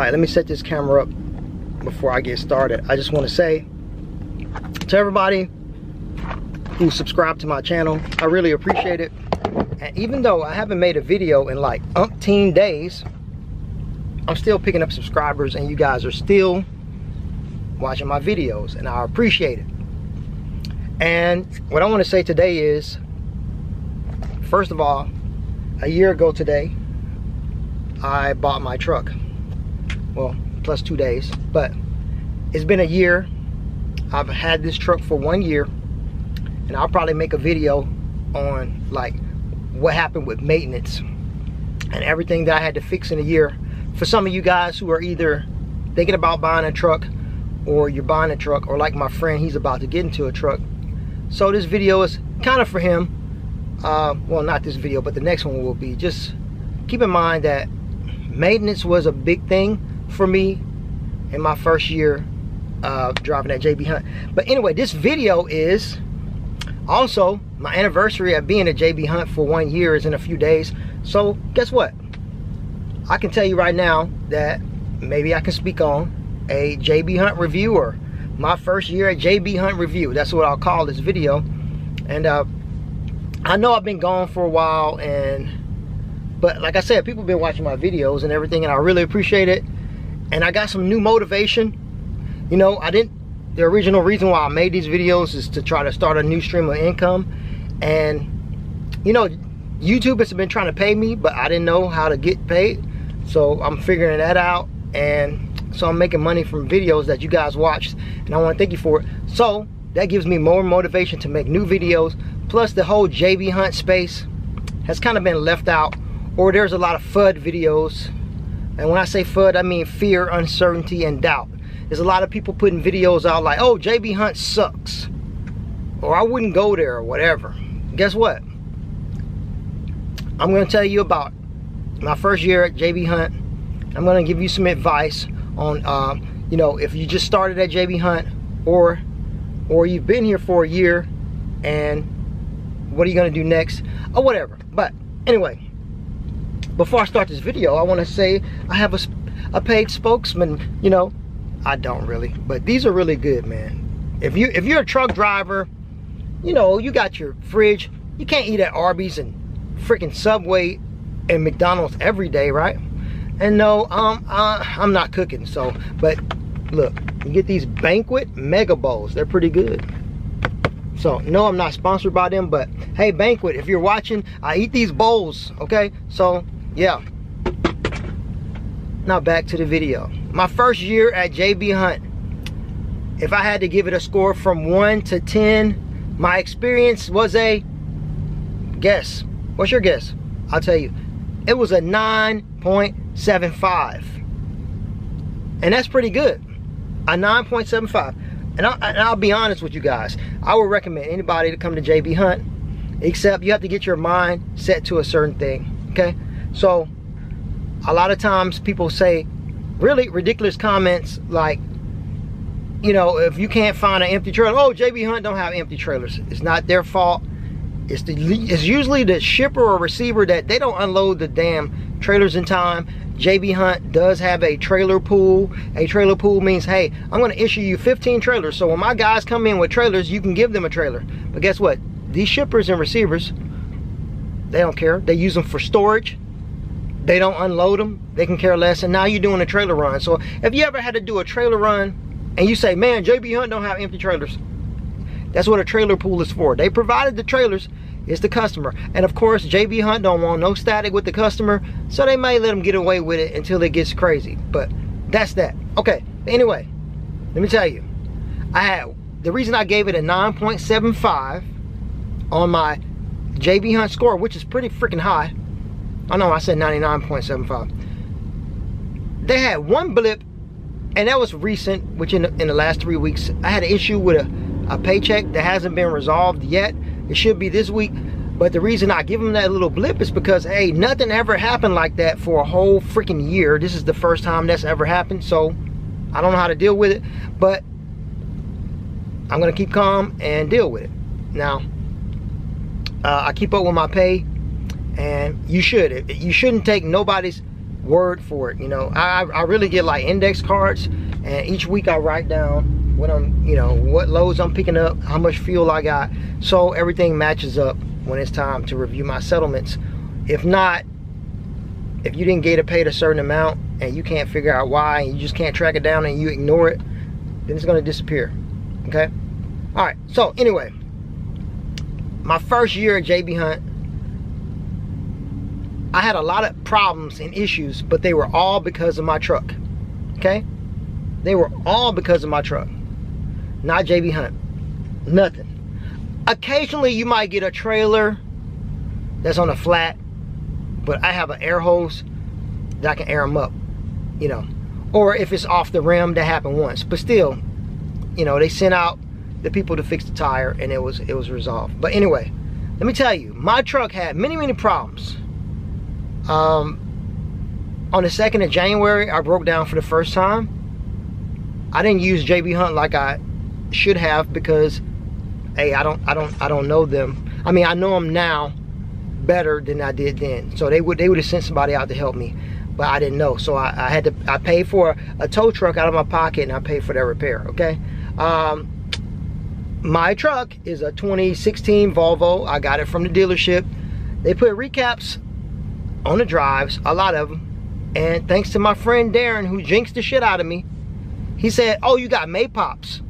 Alright, let me set this camera up before I get started. I just want to say to everybody who subscribed to my channel, I really appreciate it. And even though I haven't made a video in like umpteen days, I'm still picking up subscribers and you guys are still watching my videos, and I appreciate it. And what I want to say today is, first of all, a year ago today, I bought my truck. Well, plus 2 days, but it's been a year. I've had this truck for 1 year, and I'll probably make a video on like what happened with maintenance and everything that I had to fix in a year. For some of you guys who are either thinking about buying a truck, or you're buying a truck, or like my friend, he's about to get into a truck. So this video is kind of for him. Well, not this video, but the next one will be. Just keep in mind that maintenance was a big thing for me in my first year driving that JB Hunt. But anyway, this video is also my anniversary of being a JB Hunt for 1 year is in a few days. So guess what? I can tell you right now that maybe I can speak on a JB Hunt review, or my first year at JB Hunt review. That's what I'll call this video. And I know I've been gone for a while, but like I said, people have been watching my videos and everything, and I really appreciate it. And I got some new motivation. You know, the original reason why I made these videos is to try to start a new stream of income. And you know, YouTube has been trying to pay me, but I didn't know how to get paid. So I'm figuring that out, and so I'm making money from videos that you guys watched, and I want to thank you for it. So that gives me more motivation to make new videos. Plus the whole JB Hunt space has kind of been left out, or there's a lot of FUD videos. And when I say FUD, I mean fear, uncertainty, and doubt. There's a lot of people putting videos out like, oh, JB Hunt sucks, or I wouldn't go there, or whatever. Guess what? I'm going to tell you about my first year at JB Hunt. I'm going to give you some advice on, you know, if you just started at JB Hunt, or you've been here for a year, and what are you going to do next, or whatever. But anyway, before I start this video, I want to say I have a paid spokesman. You know, I don't really, but these are really good, man. If you're a truck driver, you know, you got your fridge. You can't eat at Arby's and freaking Subway and McDonald's every day, right? And no, I'm not cooking, so, but look, you get these Banquet Mega Bowls. They're pretty good. So no, I'm not sponsored by them, but hey, Banquet, if you're watching, I eat these bowls, okay? So yeah, now back to the video. My first year at JB Hunt, if I had to give it a score from 1 to 10, my experience was a guess. What's your guess? I'll tell you. It was a 9.75, and that's pretty good. A 9.75. And I'll be honest with you guys, I would recommend anybody to come to JB Hunt, except you have to get your mind set to a certain thing, okay? So a lot of times people say really ridiculous comments like, you know, if you can't find an empty trailer, oh, JB Hunt don't have empty trailers. It's not their fault. It's usually the shipper or receiver that they don't unload the damn trailers in time. JB Hunt does have a trailer pool. A trailer pool means, hey, I'm going to issue you 15 trailers. So when my guys come in with trailers, you can give them a trailer. But guess what? These shippers and receivers, they don't care. They use them for storage. They don't unload them. They can care less. And now you're doing a trailer run. So if you ever had to do a trailer run and you say, man, JB Hunt don't have empty trailers, that's what a trailer pool is for. They provided the trailers, it's the customer. And of course, JB Hunt don't want no static with the customer, so they may let them get away with it until it gets crazy. But that's that. Okay, anyway, let me tell you. The reason I gave it a 9.75 on my JB Hunt score, which is pretty freaking high. I know I said 99.75. They had one blip, and that was recent, which in the last 3 weeks, I had an issue with a paycheck that hasn't been resolved yet. It should be this week, but the reason I give them that little blip is because, hey, nothing ever happened like that for a whole freaking year. This is the first time that's ever happened, so I don't know how to deal with it, but I'm gonna keep calm and deal with it. Now, I keep up with my pay, and you shouldn't take nobody's word for it. You know, I really get like index cards, and each week I write down what I'm, you know, what loads I'm picking up, how much fuel I got, so everything matches up when it's time to review my settlements. If not, if you didn't get paid a certain amount and you can't figure out why, and you just can't track it down and you ignore it, then it's going to disappear. Okay? All right. So anyway, my first year at JB Hunt, I had a lot of problems and issues, but they were all because of my truck. Okay? They were all because of my truck, not JB Hunt. Nothing. Occasionally you might get a trailer that's on a flat, but I have an air hose that I can air them up, you know. Or if it's off the rim, that happened once. But still, you know, they sent out the people to fix the tire and it was resolved. But anyway, let me tell you, my truck had many problems. On the 2nd of January, I broke down for the first time. I didn't use JB Hunt like I should have because, hey, I don't know them. I mean, I know them now better than I did then. So they would have sent somebody out to help me, but I didn't know. So I paid for a tow truck out of my pocket, and I paid for their repair. Okay. My truck is a 2016 Volvo. I got it from the dealership. They put recaps on the drives, a lot of them, and thanks to my friend Darren, who jinxed the shit out of me, he said, oh, you got May Pops,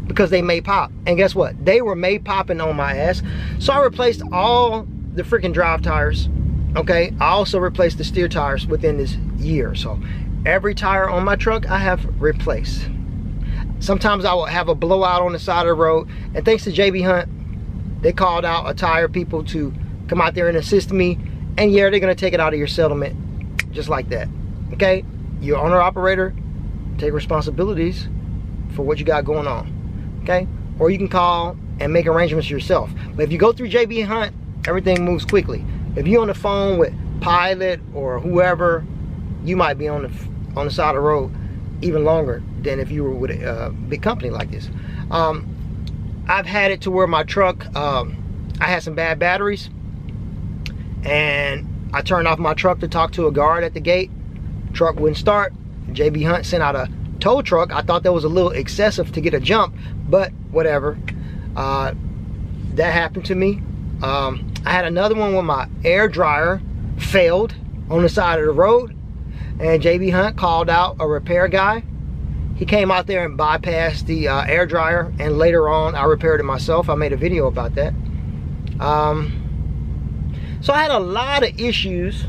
because they may pop. And guess what? They were May popping on my ass. So I replaced all the freaking drive tires. Okay, I also replaced the steer tires within this year. So every tire on my truck I have replaced. Sometimes I will have a blowout on the side of the road, and thanks to JB Hunt, they called out a tire people to come out there and assist me, and yeah, they're gonna take it out of your settlement just like that. Okay, your owner operator, take responsibilities for what you got going on. Okay, or you can call and make arrangements yourself. But if you go through JB Hunt, everything moves quickly. If you're on the phone with Pilot or whoever, you might be on the side of the road even longer than if you were with a big company like this. I've had it to where my truck, I had some bad batteries, and I turned off my truck to talk to a guard at the gate. Truck wouldn't start. JB Hunt sent out a tow truck. I thought that was a little excessive to get a jump, but whatever. That happened to me. I had another one where my air dryer failed on the side of the road, and JB Hunt called out a repair guy. He came out there and bypassed the air dryer, and later on I repaired it myself. I made a video about that. So I had a lot of issues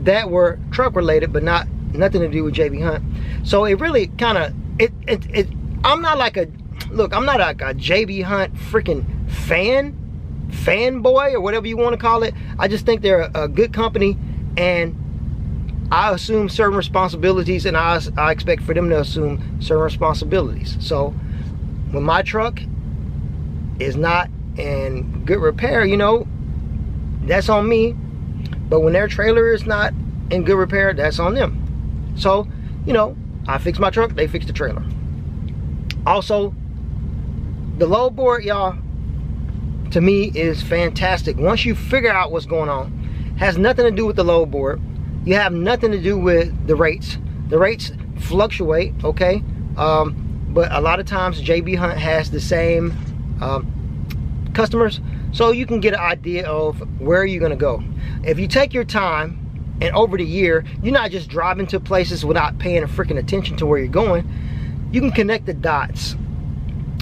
that were truck related, but nothing to do with JB Hunt. So it really kind of, I'm not like a JB Hunt freaking fanboy or whatever you want to call it. I just think they're a good company, and I assume certain responsibilities, and I expect for them to assume certain responsibilities. So when my truck is not in good repair, you know, that's on me. But when their trailer is not in good repair, that's on them. So, you know, I fix my truck, they fix the trailer. Also, the load board, y'all, to me is fantastic. Once you figure out what's going on, has nothing to do with the load board. You have nothing to do with the rates. The rates fluctuate, okay? But a lot of times JB Hunt has the same customers, so you can get an idea of where you're gonna go. If you take your time, and over the year, you're not just driving to places without paying a freaking attention to where you're going, you can connect the dots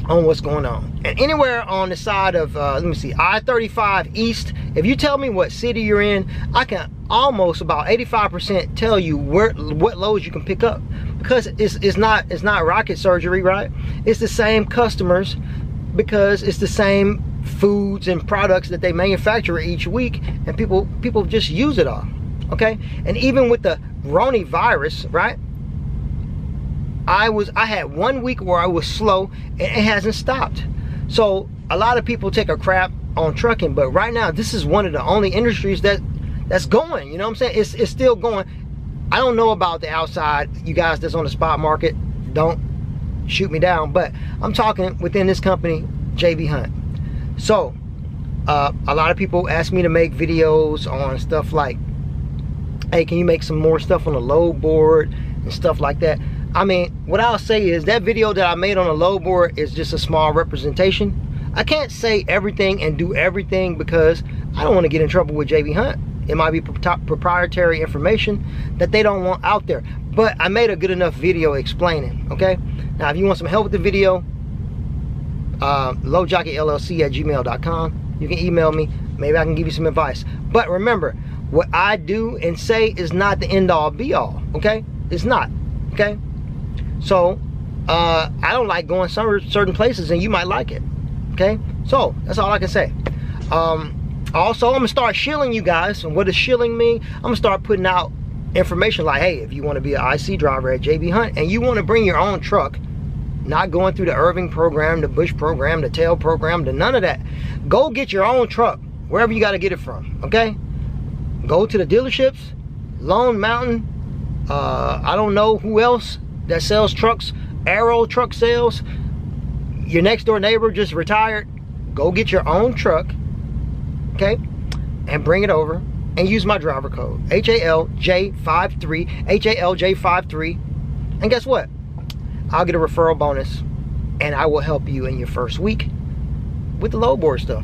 on what's going on. And anywhere on the side of, let me see, I-35 East, if you tell me what city you're in, I can almost about 85% tell you what loads you can pick up, because it's not rocket surgery, right? It's the same customers, because it's the same foods and products that they manufacture each week, and people just use it all. Okay, and even with the Roni virus, right? I had 1 week where I was slow, and it hasn't stopped. So a lot of people take a crap on trucking, but right now this is one of the only industries that's going. You know what I'm saying? It's still going. I don't know about the outside. You guys that's on the spot market, don't shoot me down, but I'm talking within this company, JB Hunt. So a lot of people ask me to make videos on stuff like hey, can you make some more stuff on the load board and stuff like that? I mean, what I'll say is that video that I made on the load board is just a small representation. I can't say everything and do everything because I don't want to get in trouble with JB Hunt. It might be proprietary information that they don't want out there. But I made a good enough video explaining, okay? Now, if you want some help with the video, loadjockeyllc@gmail.com. You can email me. Maybe I can give you some advice. But remember, what I do and say is not the end-all be-all, okay? It's not, okay? So, I don't like going certain places, and you might like it, okay? So, that's all I can say. Also, I'm going to start shilling you guys. And what does shilling mean? I'm going to start putting out information like, hey, if you want to be an IC driver at JB Hunt and you want to bring your own truck, not going through the Irving program, the Bush program, the TAIL program, none of that. Go get your own truck, wherever you got to get it from, okay? Go to the dealerships, Lone Mountain, I don't know who else that sells trucks, Arrow Truck Sales. Your next door neighbor just retired. Go get your own truck, okay, and bring it over and use my driver code, HALJ53, HALJ53, and guess what? I'll get a referral bonus, and I will help you in your first week with the load board stuff.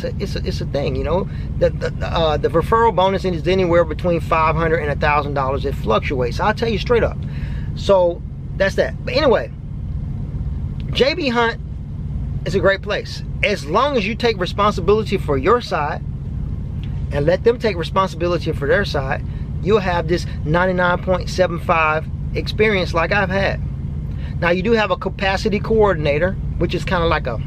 It's a thing, you know. The referral bonus is anywhere between $500 and $1,000. It fluctuates. I'll tell you straight up. So that's that. But anyway, JB Hunt is a great place as long as you take responsibility for your side and let them take responsibility for their side. You'll have this 99.75 experience like I've had. Now, you do have a capacity coordinator, which is kind of like a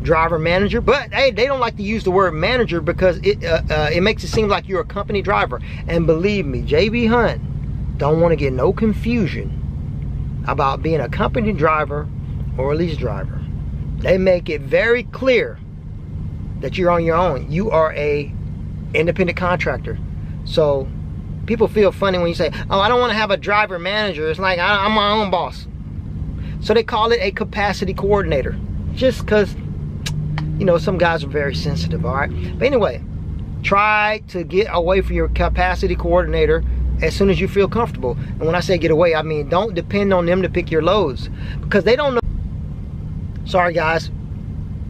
driver manager, but hey, they don't like to use the word manager because it makes it seem like you're a company driver. And believe me, JB Hunt don't want to get no confusion about being a company driver or a lease driver. They make it very clear that you're on your own. You are a independent contractor. So people feel funny when you say, oh, I don't want to have a driver manager. It's like, I'm my own boss. So they call it a capacity coordinator, just because, you know, some guys are very sensitive, all right? But anyway, try to get away from your capacity coordinator as soon as you feel comfortable. And when I say get away, I mean don't depend on them to pick your loads, because they don't know. Sorry guys,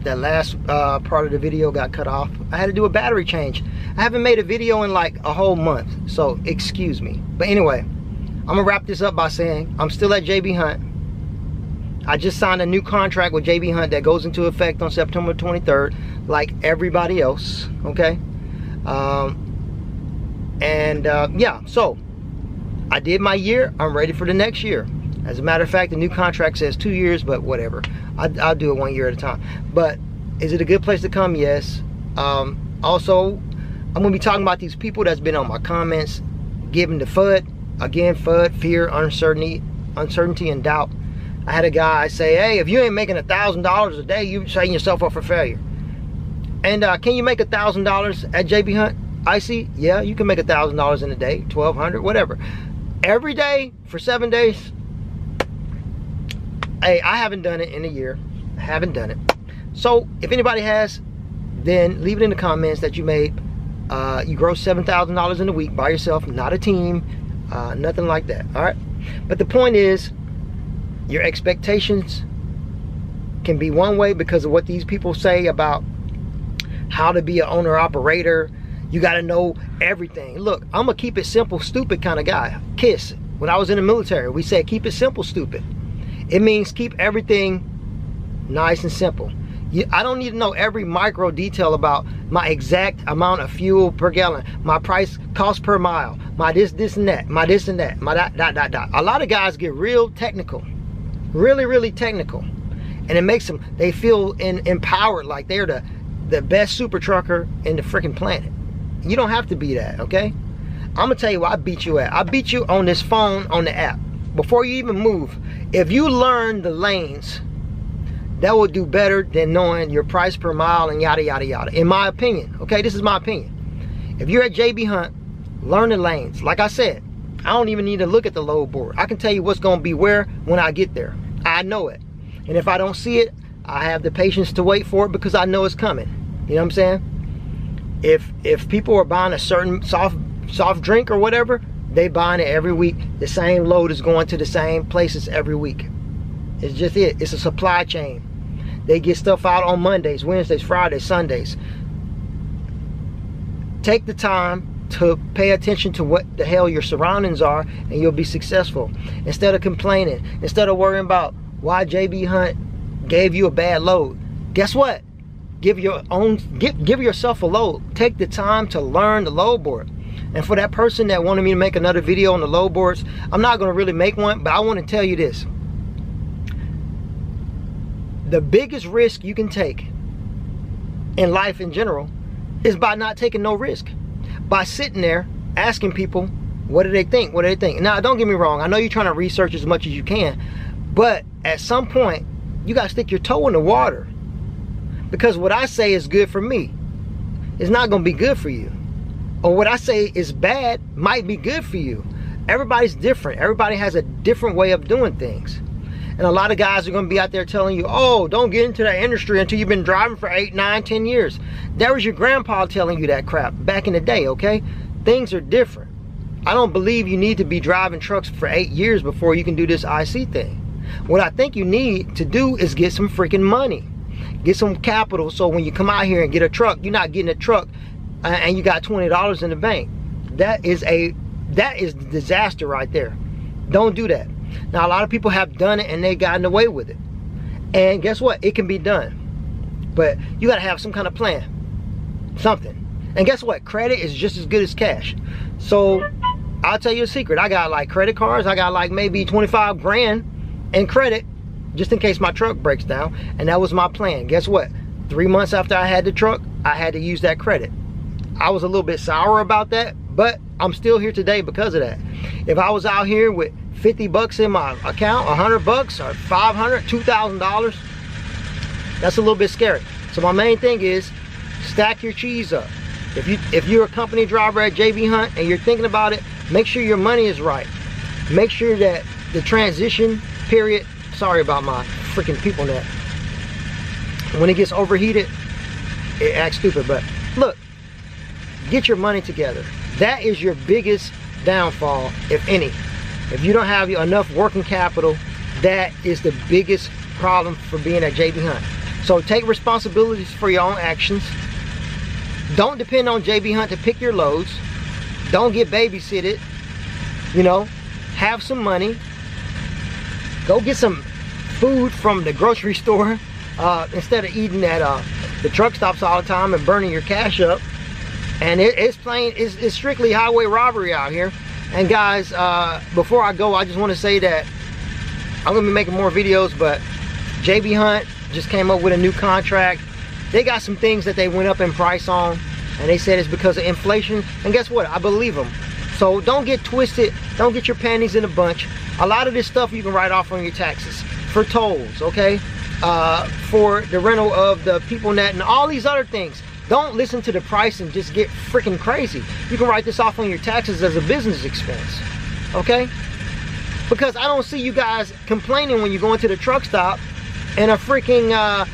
that last part of the video got cut off. I had to do a battery change. I haven't made a video in like a whole month, so excuse me. But anyway, I'm gonna wrap this up by saying I'm still at JB Hunt. I just signed a new contract with JB Hunt that goes into effect on September 23rd, like everybody else, okay? Yeah, so I did my year. I'm ready for the next year. As a matter of fact, the new contract says 2 years, but whatever. I'll do it 1 year at a time. But is it a good place to come? Yes. Also, I'm going to be talking about these people that's been on my comments, giving the FUD. Again, FUD, fear, uncertainty, and doubt. I had a guy say, hey, if you ain't making $1,000 a day, you're setting yourself up for failure. And can you make $1,000 at JB Hunt? IC? Yeah, you can make $1,000 in a day, $1,200, whatever. Every day for 7 days. Hey, I haven't done it in a year. I haven't done it. So if anybody has, then leave it in the comments that you made. You gross $7,000 in a week by yourself, not a team, nothing like that. All right. But the point is, your expectations can be one way because of what these people say about how to be an owner-operator. You got to know everything. Look, I'm a keep it simple, stupid kind of guy. KISS. When I was in the military, we said keep it simple, stupid. It means keep everything nice and simple. I don't need to know every micro detail about my exact amount of fuel per gallon, my price, cost per mile, my this and that, my this and that, my dot. A lot of guys get real technical. Really technical, and it makes them, they feel empowered, like they're the best super trucker in the freaking planet. You don't have to be that, okay? I'm gonna tell you what I beat you at. I beat you on this phone, on the app. Before you even move, if you learn the lanes, that will do better than knowing your price per mile and yada yada yada, in my opinion. Okay, this is my opinion. If you're at JB Hunt, learn the lanes. Like I said, I don't even need to look at the load board. I can tell you what's gonna be where when I get there. I know it. And if I don't see it, I have the patience to wait for it because I know it's coming. You know what I'm saying? If people are buying a certain soft soft drink or whatever, they buying it every week. The same load is going to the same places every week. It's just it. It's a supply chain. They get stuff out on Mondays, Wednesdays, Fridays, Sundays. Take the time to pay attention to what the hell your surroundings are, and you'll be successful. Instead of complaining, instead of worrying about why JB Hunt gave you a bad load, guess what? Give yourself a load. Take the time to learn the load board. And for that person that wanted me to make another video on the load boards, I'm not going to really make one, but I want to tell you this. The biggest risk you can take in life in general is by not taking no risk. By sitting there asking people, what do they think? What do they think? Now, don't get me wrong. I know you're trying to research as much as you can, but at some point, you got to stick your toe in the water. Because what I say is good for me is not going to be good for you. Or what I say is bad might be good for you. Everybody's different. Everybody has a different way of doing things. And a lot of guys are going to be out there telling you, oh, don't get into that industry until you've been driving for 8, 9, 10 years. That was your grandpa telling you that crap back in the day, okay? Things are different. I don't believe you need to be driving trucks for 8 years before you can do this IC thing. What I think you need to do is get some freaking money. Get some capital, so when you come out here and get a truck, you're not getting a truck and you got $20 in the bank. That is disaster right there. Don't do that. Now, a lot of people have done it and they've gotten away with it. And guess what? It can be done. But you got to have some kind of plan. Something. And guess what? Credit is just as good as cash. So, I'll tell you a secret. I got like credit cards. I got like maybe 25 grand in credit just in case my truck breaks down. And that was my plan. Guess what? 3 months after I had the truck, I had to use that credit. I was a little bit sour about that, but I'm still here today because of that. If I was out here with 50 bucks in my account, 100 bucks or 500, $2,000, that's a little bit scary. So my main thing is stack your cheese up. If you're a company driver at JB Hunt and you're thinking about it, make sure your money is right. Make sure that the transition period, sorry about my freaking people net, when it gets overheated, it acts stupid. But look, get your money together. That is your biggest downfall, if any. If you don't have enough working capital, that is the biggest problem for being at JB Hunt. So take responsibilities for your own actions. Don't depend on JB Hunt to pick your loads. Don't get babysitted. You know, have some money. Go get some food from the grocery store instead of eating at the truck stops all the time and burning your cash up. And it's strictly highway robbery out here. And guys, before I go, I just want to say that I'm going to be making more videos, but JB Hunt just came up with a new contract. They got some things that they went up in price on, and they said it's because of inflation. And guess what? I believe them. So don't get twisted. Don't get your panties in a bunch. A lot of this stuff you can write off on your taxes. For tolls, okay? For the rental of the PeopleNet and all these other things. Don't listen to the price and just get freaking crazy. You can write this off on your taxes as a business expense, okay? Because I don't see you guys complaining when you go into the truck stop and a freaking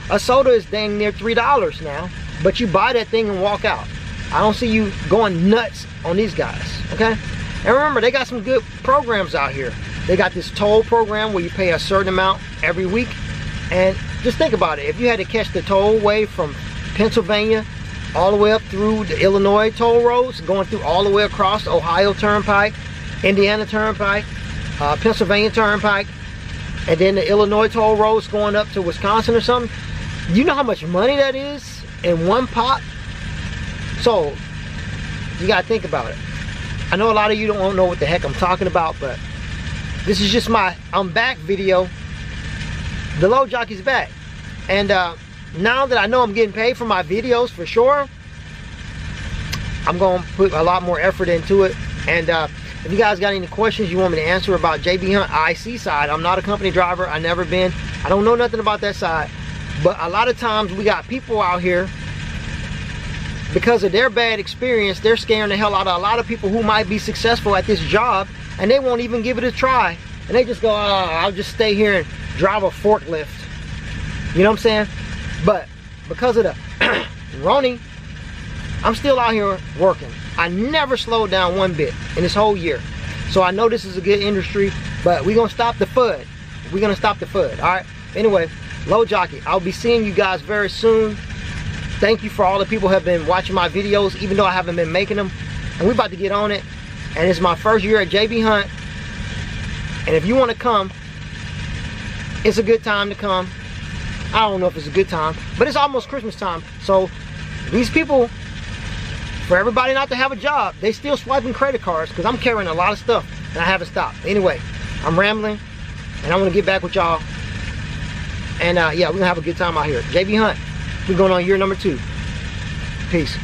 a soda is dang near $3 now, but you buy that thing and walk out. I don't see you going nuts on these guys, okay? And remember, they got some good programs out here. They got this toll program where you pay a certain amount every week. And just think about it. If you had to catch the tollway from Pennsylvania all the way up through the Illinois toll roads, going through all the way across the Ohio Turnpike, Indiana Turnpike, Pennsylvania Turnpike, and then the Illinois toll roads going up to Wisconsin or something, you know how much money that is in one pot? So, you gotta think about it. I know a lot of you don't know what the heck I'm talking about, but this is just my I'm back video. The Load Jockey's back. And now that I know I'm getting paid for my videos for sure, I'm going to put a lot more effort into it. And if you guys got any questions you want me to answer about JB Hunt IC side, I'm not a company driver. I've never been. I don't know nothing about that side. But a lot of times we got people out here, because of their bad experience, they're scaring the hell out of a lot of people who might be successful at this job, and they won't even give it a try. And they just go, oh, I'll just stay here and drive a forklift. You know what I'm saying? But because of the Ronnie, I'm still out here working. I never slowed down one bit in this whole year. So I know this is a good industry, but we're gonna stop the FUD. We're gonna stop the FUD, all right? Anyway, Low Jockey, I'll be seeing you guys very soon. Thank you for all the people who have been watching my videos, even though I haven't been making them. And we're about to get on it. And it's my first year at JB Hunt. And if you wanna come, it's a good time to come. I don't know if it's a good time, but it's almost Christmas time. So these people, for everybody not to have a job, they still swiping credit cards because I'm carrying a lot of stuff and I haven't stopped. Anyway, I'm rambling and I want to get back with y'all. And yeah, we're gonna have a good time out here. JB Hunt, we're going on year number 2. Peace.